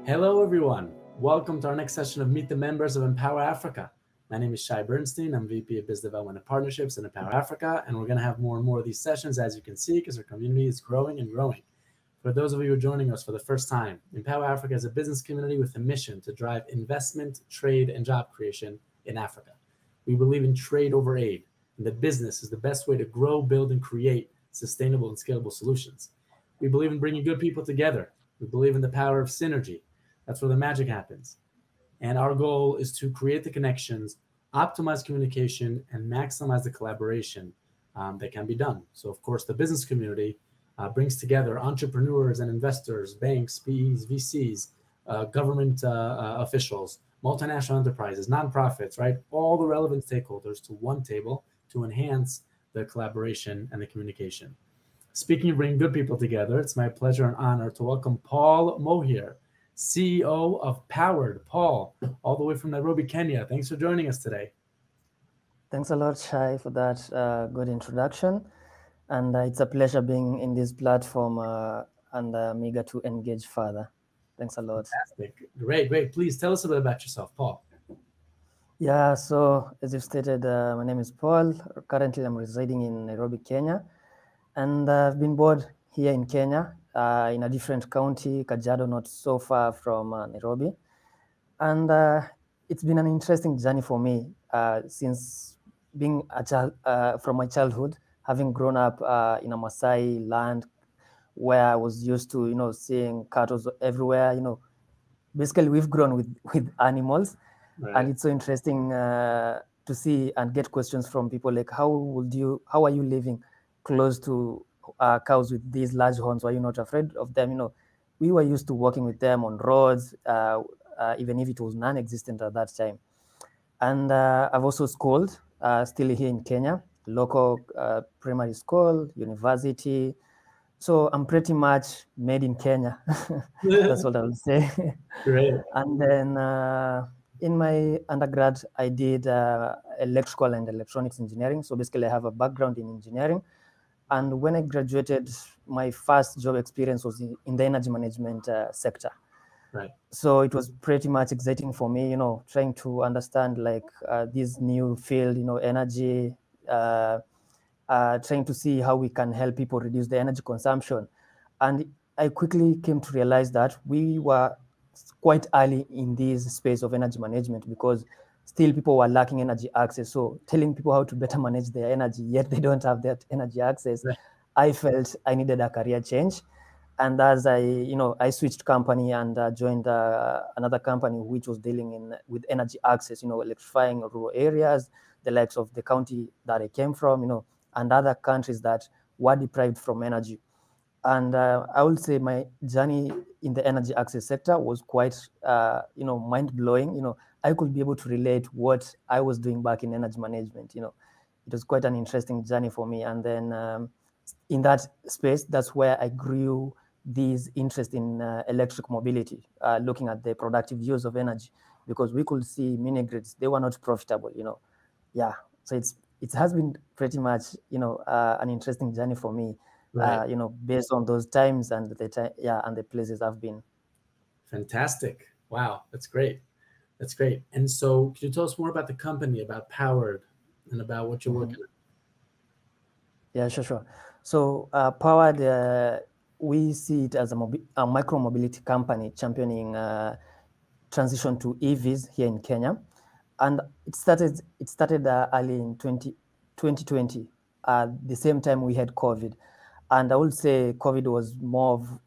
Hello, everyone. Welcome to our next session of Meet the Members of Empower Africa. My name is Shai Bernstein. I'm VP of Business Development and Partnerships in Empower Africa, and we're going to have more and more of these sessions, as you can see, because our community is growing and growing. For those of you who are joining us for the first time, Empower Africa is a business community with a mission to drive investment, trade, and job creation in Africa. We believe in trade over aid, and that business is the best way to grow, build, and create sustainable and scalable solutions. We believe in bringing good people together. We believe in the power of synergy. That's where the magic happens. And our goal is to create the connections, optimize communication, and maximize the collaboration that can be done. So, of course, the business community brings together entrepreneurs and investors, banks, PEs, VCs, government officials, multinational enterprises, nonprofits, right? All the relevant stakeholders to one table to enhance the collaboration and the communication. Speaking of bringing good people together, it's my pleasure and honor to welcome Paul Muhia, CEO of Powward. Paul, all the way from Nairobi, Kenya. Thanks for joining us today. Thanks a lot, Shai, for that good introduction. And it's a pleasure being in this platform and I'm eager to engage further. Thanks a lot. Fantastic. Great. Please tell us a bit about yourself, Paul. Yeah, so as you've stated, my name is Paul. Currently, I'm residing in Nairobi, Kenya. And I've been born here in Kenya in a different county, Kajiado, not so far from Nairobi. And it's been an interesting journey for me since being a child, from my childhood, having grown up in a Maasai land where I was used to, seeing cattle everywhere. Basically, we've grown with animals, right. And it's so interesting to see and get questions from people like, how are you living close to cows with these large horns? Were you not afraid of them? We were used to working with them on roads, even if it was non-existent at that time. And I've also schooled, still here in Kenya, local primary school, university. So I'm pretty much made in Kenya. That's what I would say. Great. And then in my undergrad, I did electrical and electronics engineering. So basically, I have a background in engineering. And when I graduated, my first job experience was in the energy management sector. Right. So it was pretty much exciting for me, trying to understand like this new field, energy, trying to see how we can help people reduce the energy consumption. And I quickly came to realize that we were quite early in this space of energy management because still people were lacking energy access. So telling people how to better manage their energy, yet they don't have that energy access. Right. I felt I needed a career change. And as I switched company and joined another company which was dealing with energy access, electrifying rural areas, the likes of the county that I came from, and other countries that were deprived from energy. And I would say my journey in the energy access sector was quite, mind-blowing. I could be able to relate what I was doing back in energy management. It was quite an interesting journey for me. And then in that space, that's where I grew this interest in electric mobility, looking at the productive use of energy, because we could see mini grids, they were not profitable, Yeah, so it has been pretty much, an interesting journey for me. Right. Based on those times and the places I've been. Fantastic. Wow, that's great. And so can you tell us more about the company, about Powward, and about what you're working on? Yeah, sure. So Powward, we see it as a micro-mobility company championing transition to EVs here in Kenya. And it started early in 2020. The same time we had COVID. And I would say COVID was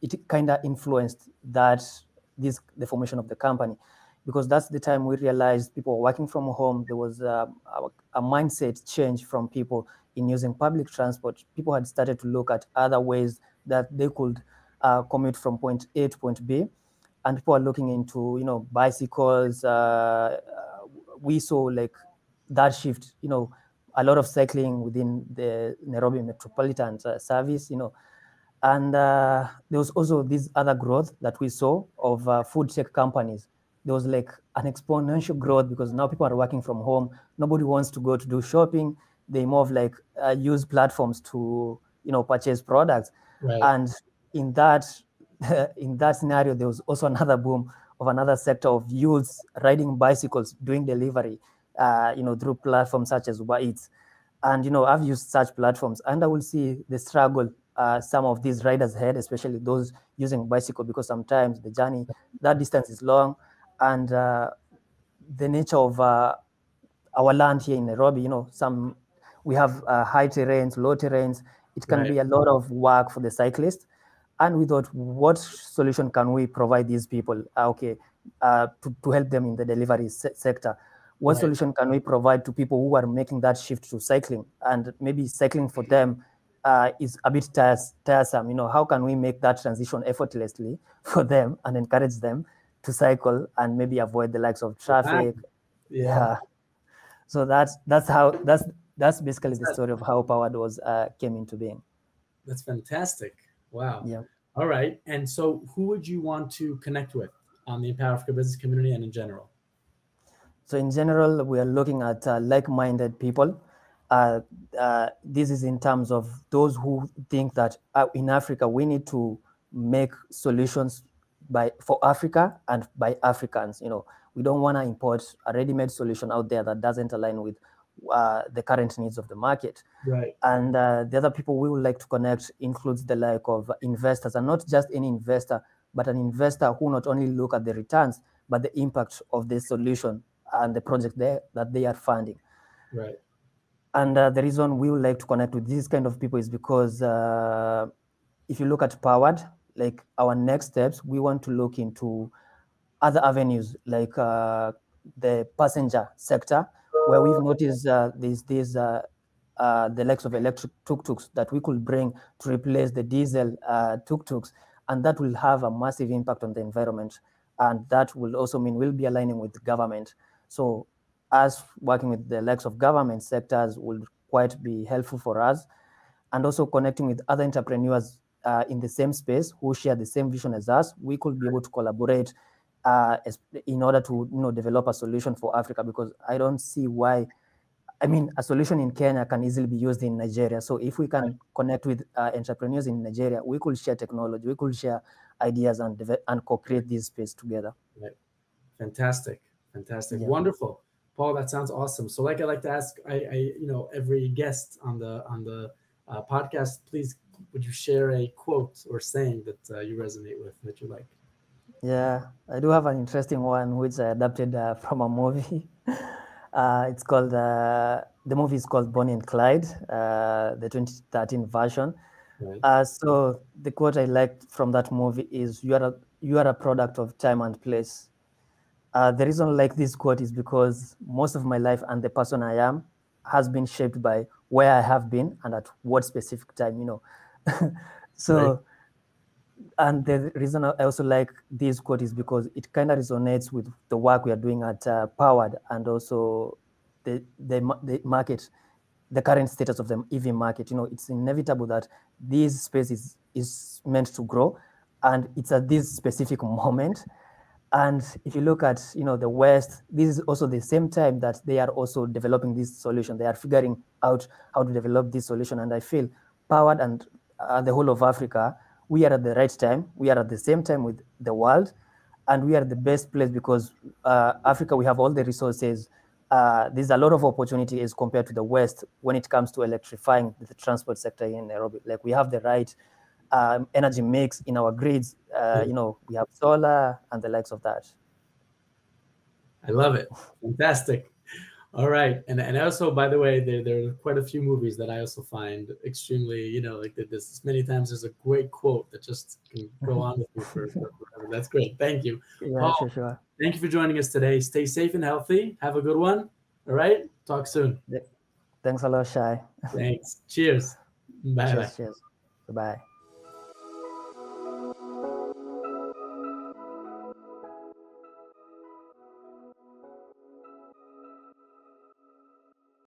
it kind of influenced the formation of the company, because that's the time we realized people were working from home. There was a mindset change from people in using public transport. People had started to look at other ways that they could commute from point A to point B. And people are looking into, bicycles. We saw like that shift, a lot of cycling within the Nairobi metropolitan service, and there was also this other growth that we saw of food tech companies. There was like an exponential growth because now people are working from home. Nobody wants to go to do shopping. They more of like use platforms to, purchase products. Right. And in that scenario, there was also another boom of another sector of youths riding bicycles, doing delivery, through platforms such as Uber Eats. And, I've used such platforms, and I will see the struggle some of these riders had, especially those using bicycle, because sometimes the journey, that distance is long, and the nature of our land here in Nairobi, we have high terrains, low terrains. It can be a lot of work for the cyclist. And we thought, what solution can we provide these people? To help them in the delivery sector. What solution can we provide to people who are making that shift to cycling? And maybe cycling for them is a bit tiresome. How can we make that transition effortlessly for them and encourage them to cycle and maybe avoid the likes of traffic? Yeah. So that's basically the story of how Powward came into being. That's fantastic. Wow. Yeah. All right. And so who would you want to connect with on the Empower Africa business community and in general? So in general, we are looking at like-minded people. This is in terms of those who think that in Africa, we need to make solutions for Africa and by Africans. We don't want to import a ready-made solution out there that doesn't align with the current needs of the market. Right. And the other people we would like to connect includes the like of investors, and not just any investor, but an investor who not only look at the returns, but the impact of the solution and the project that they are funding. Right. And the reason we would like to connect with these kind of people is because if you look at Powward, like our next steps, we want to look into other avenues like the passenger sector, where we've noticed the likes of electric tuk-tuks that we could bring to replace the diesel tuk-tuks, and that will have a massive impact on the environment. And that will also mean we'll be aligning with the government. So us working with the likes of government sectors will quite be helpful for us, and also connecting with other entrepreneurs in the same space who share the same vision as us. We could be able to collaborate in order to develop a solution for Africa, because I don't see why. I mean, a solution in Kenya can easily be used in Nigeria. So if we can connect with entrepreneurs in Nigeria, we could share technology, we could share ideas and co-create this space together. Right. Fantastic. Yeah. Wonderful. Paul, that sounds awesome. So like I like to ask every guest on the podcast, please, would you share a quote or saying that you resonate with, that you like? Yeah, I do have an interesting one which I adapted from a movie. It's called the movie is called Bonnie and Clyde, the 2013 version. Right. So the quote I liked from that movie is, "You are a product of time and place." The reason I like this quote is because most of my life and the person I am has been shaped by where I have been and at what specific time. So. Right. And the reason I also like this quote is because it kind of resonates with the work we are doing at Powward, and also the market, the current status of the EV market. It's inevitable that this space is meant to grow, and it's at this specific moment. And if you look at the West, this is also the same time that they are also developing this solution. They are figuring out how to develop this solution, and I feel Powward and the whole of Africa, we are at the right time. We are at the same time with the world, and we are the best place because Africa, we have all the resources. There's a lot of opportunity as compared to the West when it comes to electrifying the transport sector in Nairobi. Like, we have the right energy mix in our grids. We have solar and the likes of that. I love it. Fantastic. All right. And also, by the way, there are quite a few movies that I also find extremely, like this many times. There's a great quote that just can go on with me for forever. That's great. Thank you. Yeah, Paul, sure. Thank you for joining us today. Stay safe and healthy. Have a good one. All right. Talk soon. Thanks a lot, Shai. Thanks. Cheers. Bye. Cheers. Bye.